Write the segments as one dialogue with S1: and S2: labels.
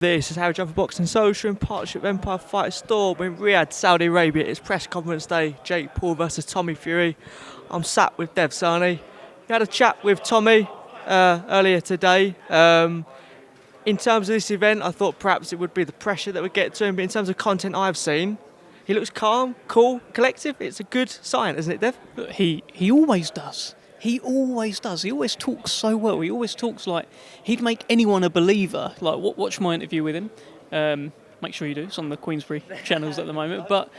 S1: This is Harry John for Boxing Social in partnership with Empire Fight Store. We're in Riyadh, Saudi Arabia. It's press conference day. Jake Paul versus Tommy Fury. I'm sat with Dev Sahni. We had a chat with Tommy earlier today. In terms of this event, I thought perhaps it would be the pressure that would get to him. But in terms of content I've seen, he looks calm, cool, collective. It's a good sign, isn't it, Dev?
S2: Look, he always does. He always does. He always talks so well. He always talks like he'd make anyone a believer. Like, watch my interview with him. Make sure you do. It's on the Queensbury channels at the moment. But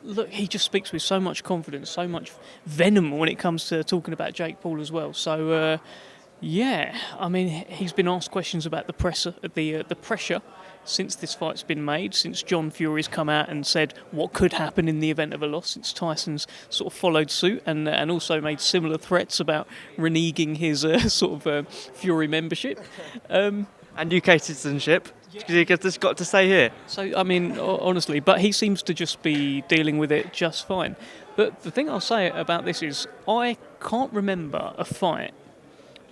S2: look, he just speaks with so much confidence, so much venom when it comes to talking about Jake Paul as well. So, yeah, I mean, he's been asked questions about the pressure since this fight's been made, since John Fury's come out and said what could happen in the event of a loss, since Tyson's sort of followed suit and also made similar threats about reneging his Fury membership.
S1: And UK citizenship. You just got to say here.
S2: So, I mean, honestly, but he seems to just be dealing with it just fine. But the thing I'll say about this is I can't remember a fight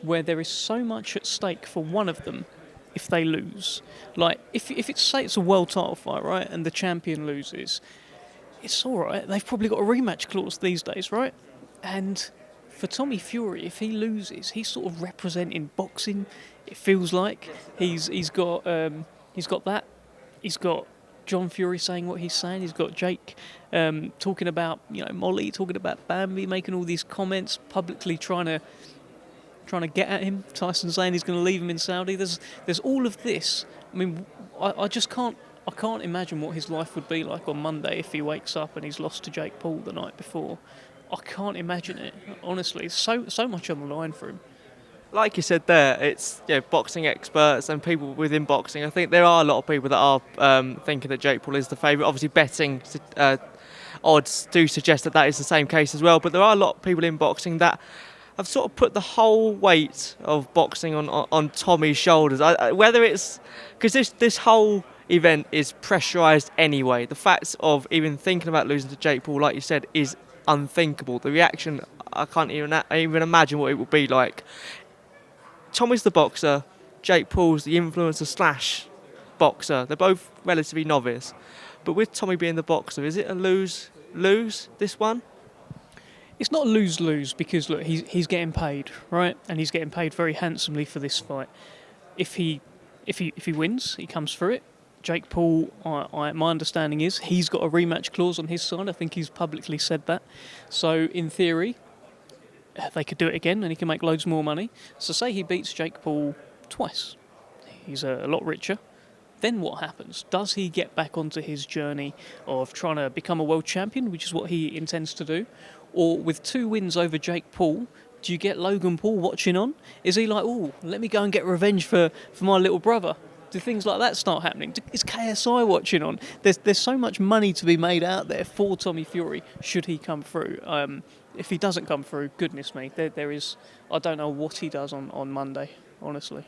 S2: where there is so much at stake for one of them if they lose. Like, if it's, say it's a world title fight, right, and the champion loses, it's all right. They've probably got a rematch clause these days, right? And for Tommy Fury, if he loses, he's sort of representing boxing. It feels like he's got that. He's got John Fury saying what he's saying. He's got Jake talking about Molly, talking about Bambi, making all these comments publicly, trying to get at him. Tyson saying he's going to leave him in Saudi. There's all of this. I mean, I just can't imagine what his life would be like on Monday if he wakes up and he's lost to Jake Paul the night before. I can't imagine it, honestly. So much on the line for him.
S1: Like you said there, it's boxing experts and people within boxing. I think there are a lot of people that are thinking that Jake Paul is the favourite. Obviously, betting odds do suggest that is the same case as well. But there are a lot of people in boxing that have sort of put the whole weight of boxing on Tommy's shoulders. Whether it's because this whole event is pressurised anyway. The fact of even thinking about losing to Jake Paul, like you said, is unthinkable. The reaction, I can't even imagine what it would be like. Tommy's the boxer, Jake Paul's the influencer / boxer. They're both relatively novice. But with Tommy being the boxer, is it a lose, this one?
S2: It's not a lose-lose because, look, he's getting paid, right? And he's getting paid very handsomely for this fight. If he wins, he comes through it. Jake Paul, my understanding is he's got a rematch clause on his side. I think he's publicly said that. So, in theory, they could do it again and he can make loads more money. So say he beats Jake Paul twice. He's a lot richer. Then what happens? Does he get back onto his journey of trying to become a world champion, which is what he intends to do? Or with 2 wins over Jake Paul, do you get Logan Paul watching on? Is he like, oh, let me go and get revenge for my little brother? Do things like that start happening? Is KSI watching on? There's so much money to be made out there for Tommy Fury should he come through. If he doesn't come through, goodness me, there is. I don't know what he does on Monday, honestly.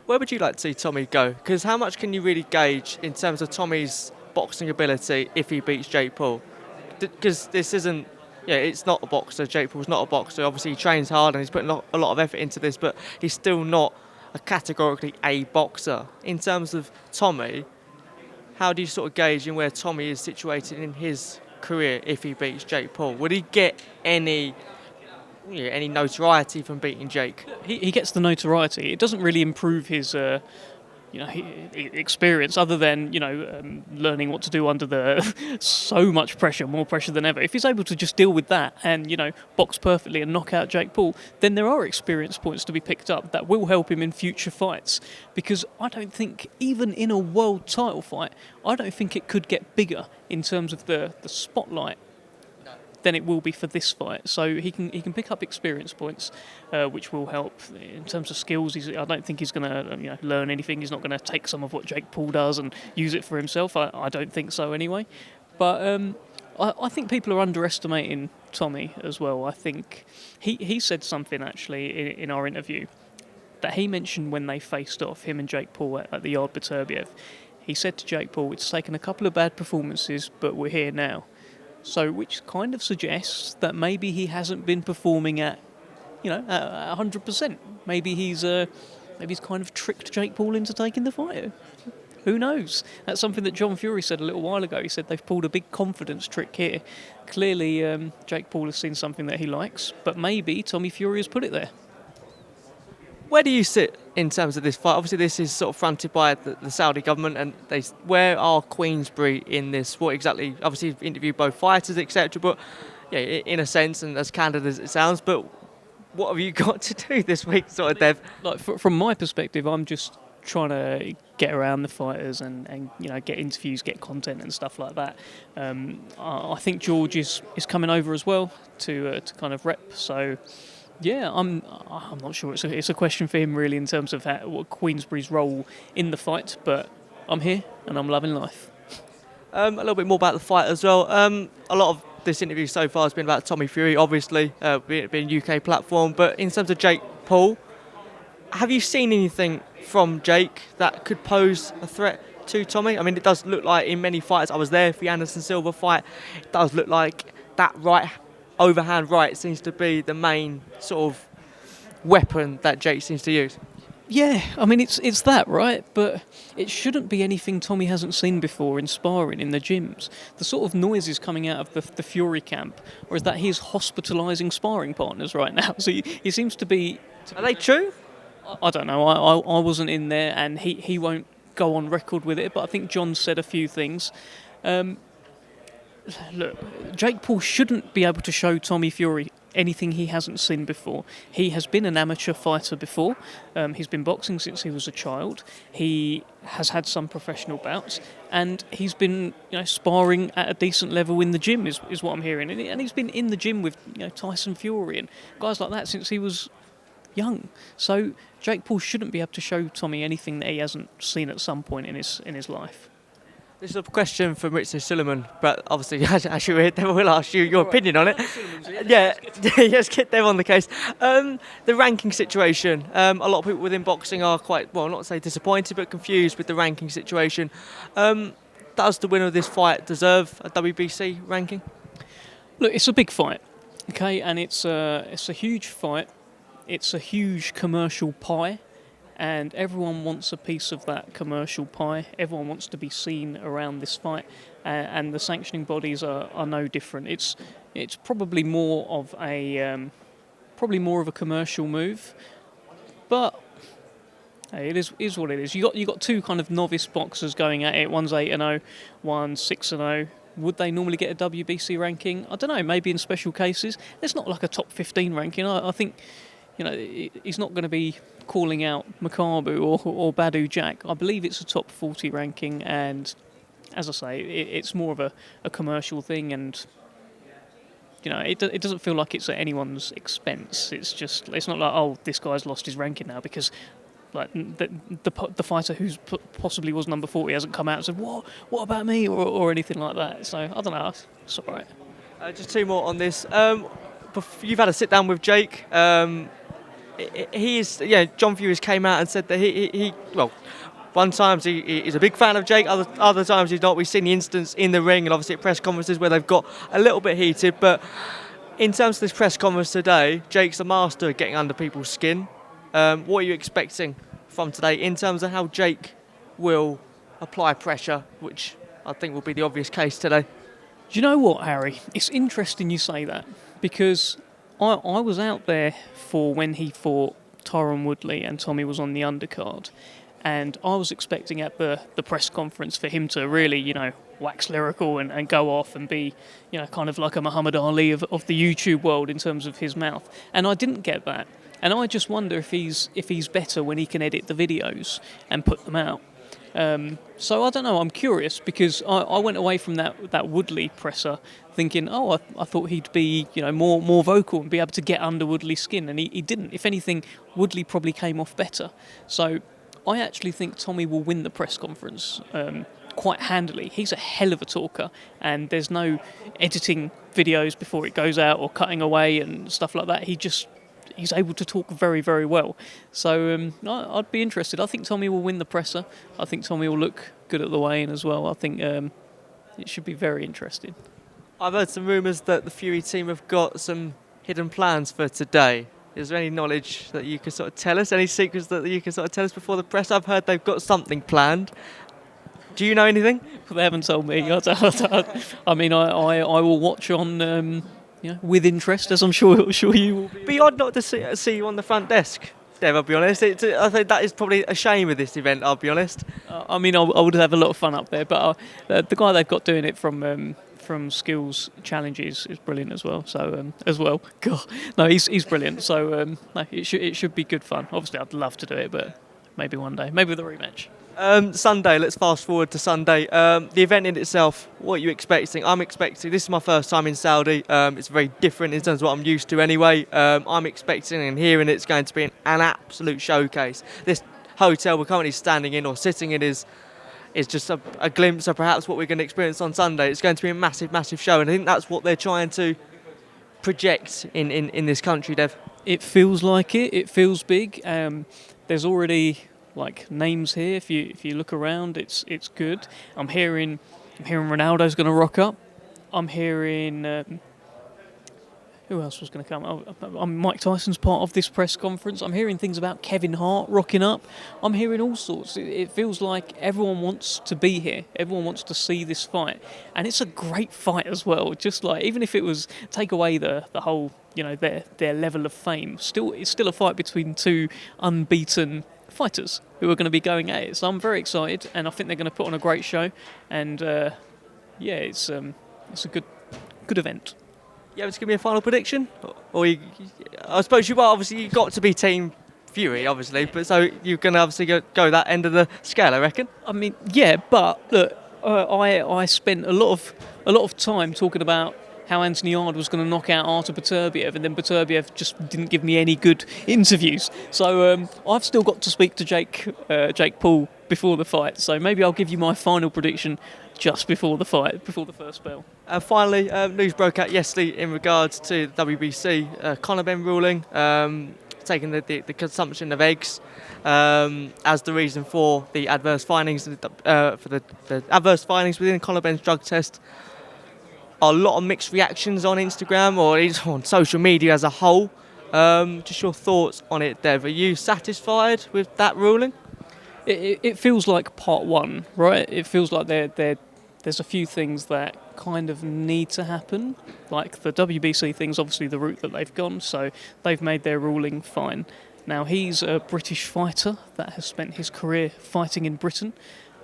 S1: Where would you like to see Tommy go? Because how much can you really gauge in terms of Tommy's boxing ability if he beats Jake Paul? Because this isn't. Yeah, it's not a boxer. Jake Paul's not a boxer. Obviously, he trains hard and he's putting a lot of effort into this, but he's still not categorically a boxer. In terms of Tommy, how do you sort of gauge in where Tommy is situated in his career if he beats Jake Paul? Would he get any notoriety from beating Jake?
S2: He gets the notoriety. It doesn't really improve his experience other than learning what to do under so much pressure, more pressure than ever. If he's able to just deal with that and box perfectly and knock out Jake Paul, then there are experience points to be picked up that will help him in future fights. Because I don't think even in a world title fight, I don't think it could get bigger in terms of the spotlight than it will be for this fight. So he can pick up experience points, which will help in terms of skills. I don't think he's going to learn anything. He's not going to take some of what Jake Paul does and use it for himself. I don't think so anyway. But I think people are underestimating Tommy as well. I think he said something actually in our interview that he mentioned when they faced off, him and Jake Paul at the Yard Beterbiev. He said to Jake Paul, it's taken a couple of bad performances, but we're here now. So, which kind of suggests that maybe he hasn't been performing at 100%. Maybe he's kind of tricked Jake Paul into taking the fight. Who knows? That's something that John Fury said a little while ago. He said they've pulled a big confidence trick here. Clearly, Jake Paul has seen something that he likes, but maybe Tommy Fury has put it there.
S1: Where do you sit in terms of this fight? Obviously, this is sort of fronted by the Saudi government, and where are Queensbury in this? What exactly? Obviously, you've interviewed both fighters, etc. But yeah, in a sense, and as candid as it sounds, but what have you got to do this week, sort of, Dev?
S2: Like from my perspective, I'm just trying to get around the fighters and get interviews, get content and stuff like that. I think George is coming over as well to kind of rep. So yeah, I'm not sure. It's a question for him really in terms of what Queensbury's role in the fight. But I'm here and I'm loving life.
S1: A little bit more about the fight as well. A lot of this interview so far has been about Tommy Fury, obviously, being UK platform. But in terms of Jake Paul, have you seen anything from Jake that could pose a threat to Tommy? I mean, it does look like in many fights, I was there for the Anderson Silva fight, it does look like that overhand right seems to be the main sort of weapon that Jake seems to use.
S2: Yeah, I mean, it's that, right? But it shouldn't be anything Tommy hasn't seen before in sparring in the gyms. The sort of noises coming out of the Fury camp, or is that he's hospitalising sparring partners right now? So he seems to be...
S1: Are they true?
S2: I don't know. I wasn't in there, and he won't go on record with it, but I think John said a few things. Look, Jake Paul shouldn't be able to show Tommy Fury anything he hasn't seen before. He has been an amateur fighter before. He's been boxing since he was a child. He has had some professional bouts, and he's been sparring at a decent level in the gym is what I'm hearing. And he's been in the gym with Tyson Fury and guys like that since he was young. So Jake Paul shouldn't be able to show Tommy anything that he hasn't seen at some point in his life.
S1: This is a question from Richard Suleiman, but obviously, as you heard, they will ask you your opinion on it. Yeah, let's get them on the case. The ranking situation. A lot of people within boxing are quite, well, not to say disappointed, but confused with the ranking situation. Does the winner of this fight deserve a WBC ranking?
S2: Look, it's a big fight, okay, and it's a huge fight. It's a huge commercial pie. And everyone wants a piece of that commercial pie. Everyone wants to be seen around this fight, and the sanctioning bodies are no different. It's probably more of a commercial move, but hey, it is what it is. You got two kind of novice boxers going at it. One's 8-0, one's 6-0. Would they normally get a WBC ranking? I don't know. Maybe in special cases. It's not like a top 15 ranking. I think. He's not going to be calling out Makabu or Badu Jack. I believe it's a top 40 ranking, and as I say, it's more of a commercial thing, and it doesn't feel like it's at anyone's expense. It's not like, this guy's lost his ranking now because like the fighter who's possibly was number 40 hasn't come out and said what about me or anything like that. So I don't know. It's all right.
S1: Just two more on this. You've had a sit down with Jake. John Fury's came out and said that he one times he's a big fan of Jake, other times he's not. We've seen the instance in the ring and obviously at press conferences where they've got a little bit heated, but in terms of this press conference today, Jake's a master at getting under people's skin. What are you expecting from today in terms of how Jake will apply pressure, which I think will be the obvious case today?
S2: Do you know what, Harry? It's interesting you say that, because I was out there for when he fought Tyron Woodley and Tommy was on the undercard, and I was expecting at the press conference for him to really, wax lyrical and go off and be, kind of like a Muhammad Ali of the YouTube world in terms of his mouth. And I didn't get that. And I just wonder if he's better when he can edit the videos and put them out. So I don't know, I'm curious, because I went away from that Woodley presser thinking, I thought he'd be more vocal and be able to get under Woodley's skin, and he didn't. If anything, Woodley probably came off better. So I actually think Tommy will win the press conference quite handily. He's a hell of a talker, and there's no editing videos before it goes out or cutting away and stuff like that. He's able to talk very, very well. So I'd be interested. I think Tommy will win the presser. I think Tommy will look good at the weigh-in as well. I think it should be very interesting.
S1: I've heard some rumours that the Fury team have got some hidden plans for today. Is there any knowledge that you can sort of tell us? Any secrets that you can sort of tell us before the press? I've heard they've got something planned. Do you know anything?
S2: They haven't told me. I mean, I will watch on with interest, as I'm sure you will be.
S1: Be odd not to see you on the front desk, Dev, I'll be honest. I think that is probably a shame of this event, I'll be honest.
S2: I mean, I would have a lot of fun up there, but the guy they've got doing it from Skills Challenges is brilliant as well. So God, no, he's brilliant. So no, it should be good fun. Obviously, I'd love to do it, but maybe one day, maybe with a rematch.
S1: Sunday, let's fast forward to Sunday. The event in itself, what are you expecting? I'm expecting, this is my first time in Saudi. It's very different in terms of what I'm used to anyway. I'm expecting and hearing it's going to be an absolute showcase. This hotel we're currently standing in or sitting in is just a glimpse of perhaps what we're going to experience on Sunday. It's going to be a massive, massive show, and I think that's what they're trying to project in this country, Dev.
S2: It feels like it. It feels big. There's already names here. If you look around, it's good. I'm hearing Ronaldo's going to rock up. I'm hearing who else was going to come? Mike Tyson's part of this press conference. I'm hearing things about Kevin Hart rocking up. I'm hearing all sorts. It feels like everyone wants to be here. Everyone wants to see this fight, and it's a great fight as well. Just even if it was take away the whole their level of fame, it's still a fight between two unbeaten fighters who are going to be going at it. So I'm very excited, and I think they're going to put on a great show. And it's a good event.
S1: You able to give me a final prediction? I suppose you are. Obviously, you've got to be Team Fury, obviously, but so you're going to obviously go that end of the scale, I reckon.
S2: I mean, yeah, but look, I spent a lot of time talking about how Anthony Yarde was going to knock out Artur Beterbiev, and then Beterbiev just didn't give me any good interviews. So I've still got to speak to Jake Paul before the fight. So maybe I'll give you my final prediction just before the fight, before the first bell.
S1: And finally, news broke out yesterday in regards to the WBC Conor Benn ruling, taking the consumption of eggs as the reason for the adverse findings, for the adverse findings within Conor Benn's drug test. A lot of mixed reactions on Instagram or on social media as a whole. Just your thoughts on it, Dev. Are you satisfied with that ruling?
S2: It feels like part one, right? It feels like there's a few things that kind of need to happen. Like the WBC thing's obviously the route that they've gone, so they've made their ruling fine. Now, he's a British fighter that has spent his career fighting in Britain.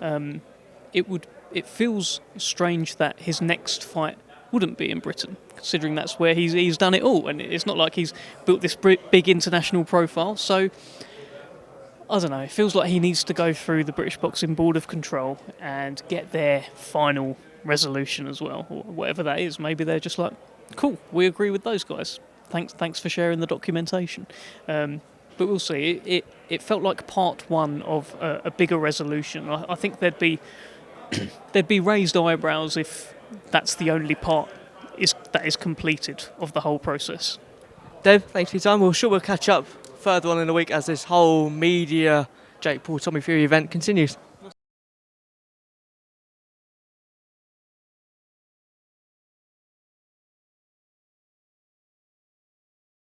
S2: It feels strange that his next fight wouldn't be in Britain, considering that's where he's done it all, and it's not like he's built this big international profile. So I don't know, it feels like he needs to go through the British Boxing Board of Control and get their final resolution as well, or whatever that is. Maybe they're just like, cool, we agree with those guys. Thanks for sharing the documentation. But we'll see. It felt like part one of a bigger resolution. I think there'd be raised eyebrows if that's the only part that is completed of the whole process.
S1: Dev, thanks for your time. We'll catch up further on in the week as this whole media Jake Paul Tommy Fury event continues.